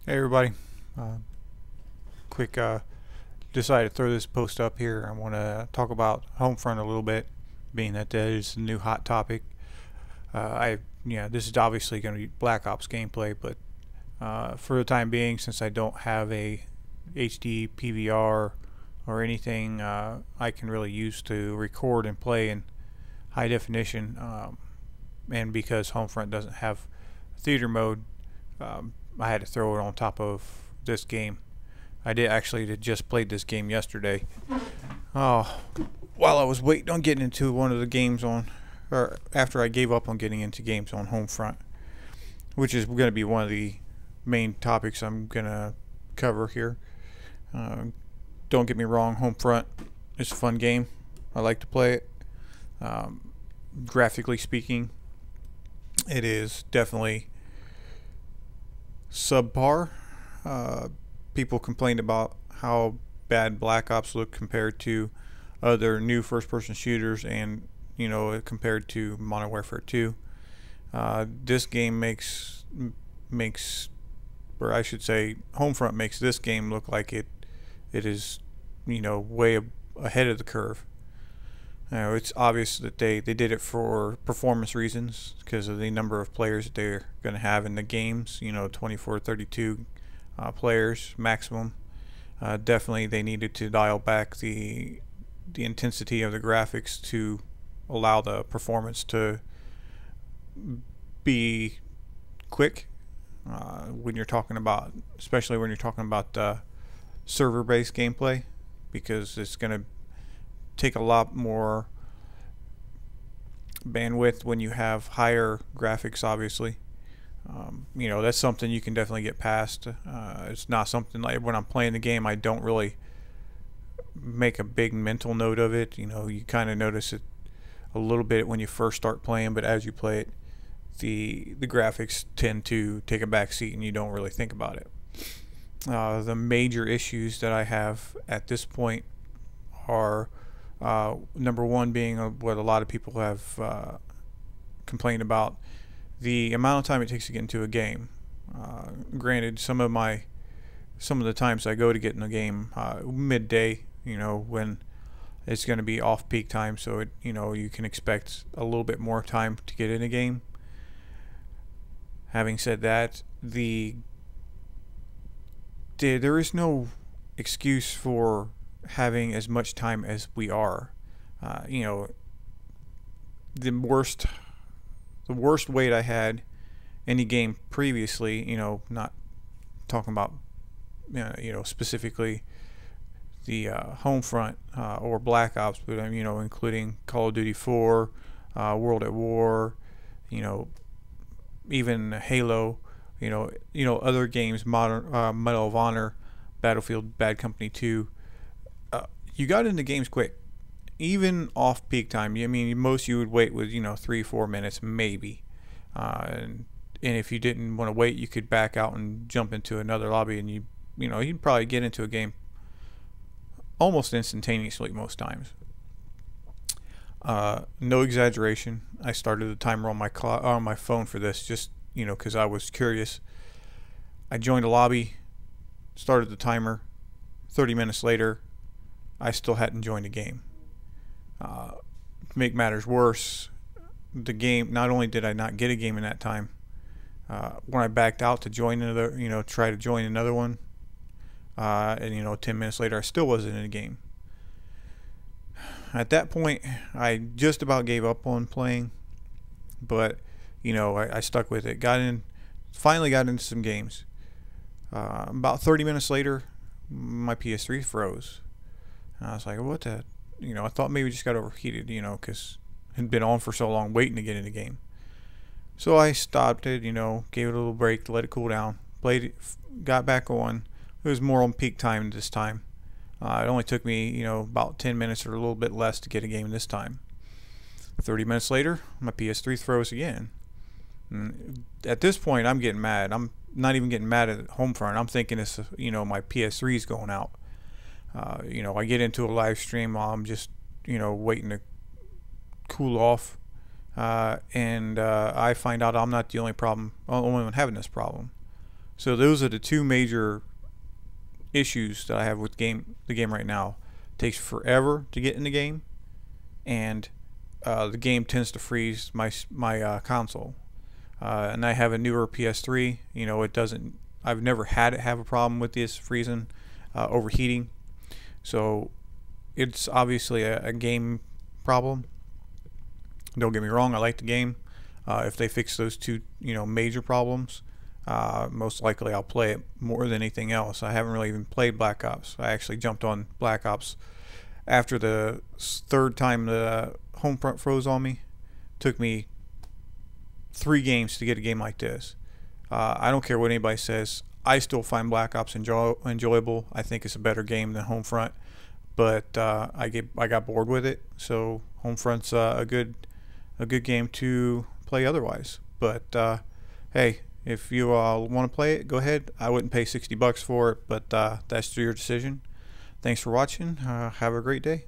Hey everybody, uh, quick decided to throw this post up here. I want to talk about Homefront a little bit, being that that is the new hot topic. This is obviously going to be Black Ops gameplay, but for the time being, since I don't have a HD PVR or anything I can really use to record and play in high definition, and because Homefront doesn't have theater mode, I had to throw it on top of this game. I did actually just played this game yesterday. Oh, while I was waiting on getting into one of the games on, or after I gave up on getting into games on Homefront, which is going to be one of the main topics I'm going to cover here. Uh, don't get me wrong, Homefront is a fun game. I like to play it. Graphically speaking, it is definitely subpar. Uh, People complained about how bad Black Ops looked compared to other new first-person shooters, and compared to Modern Warfare 2. This game makes, or I should say, Homefront makes this game look like it is, way ahead of the curve. It's obvious that they did it for performance reasons because of the number of players that they're going to have in the games. 24, 32 players maximum. Definitely, they needed to dial back the intensity of the graphics to allow the performance to be quick. When you're talking about, especially when you're talking about server-based gameplay, because it's going to take a lot more bandwidth when you have higher graphics, obviously. That's something you can definitely get past. It's not something like when I'm playing the game, I don't really make a big mental note of it. You kind of notice it a little bit when you first start playing, but as you play it, the graphics tend to take a back seat and you don't really think about it. The major issues that I have at this point are number one being what a lot of people have complained about: the amount of time it takes to get into a game. Granted, some of the times I go to get in a game midday, when it's going to be off peak time, so you can expect a little bit more time to get in a game. Having said that, there is no excuse for having as much time as we are. The worst wait I had any game previously, not talking about specifically the Homefront or Black Ops, but including Call of Duty 4, World at War, even Halo, other games, Medal of Honor, Battlefield, Bad Company 2. You got into games quick, even off peak time. Most you would wait with 3-4 minutes maybe, and if you didn't want to wait, you could back out and jump into another lobby, and you'd probably get into a game almost instantaneously most times. No exaggeration. I started the timer on my phone for this, just because I was curious. I joined a lobby, started the timer. 30 minutes later, I still hadn't joined a game. To make matters worse, the game, not only did I not get a game in that time, when I backed out to join another, try to join another one, and 10 minutes later, I still wasn't in a game. At that point, I just about gave up on playing, but I stuck with it. Finally got into some games. About 30 minutes later, my PS3 froze. And I was like, what the? I thought maybe it just got overheated, because it had been on for so long waiting to get in the game. So I stopped it, gave it a little break to let it cool down. Played it, got back on. It was more on peak time this time. It only took me, about 10 minutes or a little bit less to get a game this time. 30 minutes later, my PS3 froze again. And at this point, I'm getting mad. I'm not even getting mad at Homefront. I'm thinking it's, my PS3 is going out. I get into a live stream while I'm just, waiting to cool off. And I find out I'm not the only one having this problem. So those are the two major issues that I have with the game right now. It takes forever to get in the game, and the game tends to freeze my console. And I have a newer PS3. You know, it doesn't. I've never had it have a problem with this freezing, overheating. So it's obviously a game problem. Don't get me wrong, I like the game. If they fix those two, major problems, most likely I'll play it more than anything else. I haven't really even played Black Ops. I actually jumped on Black Ops after the third time the Homefront froze on me. Took me 3 games to get a game like this. I don't care what anybody says. I still find Black Ops enjoyable. I think it's a better game than Homefront, but I got bored with it. So Homefront's a good game to play otherwise. But hey, if you want to play it, go ahead. I wouldn't pay $60 for it, but that's your decision. Thanks for watching. Have a great day.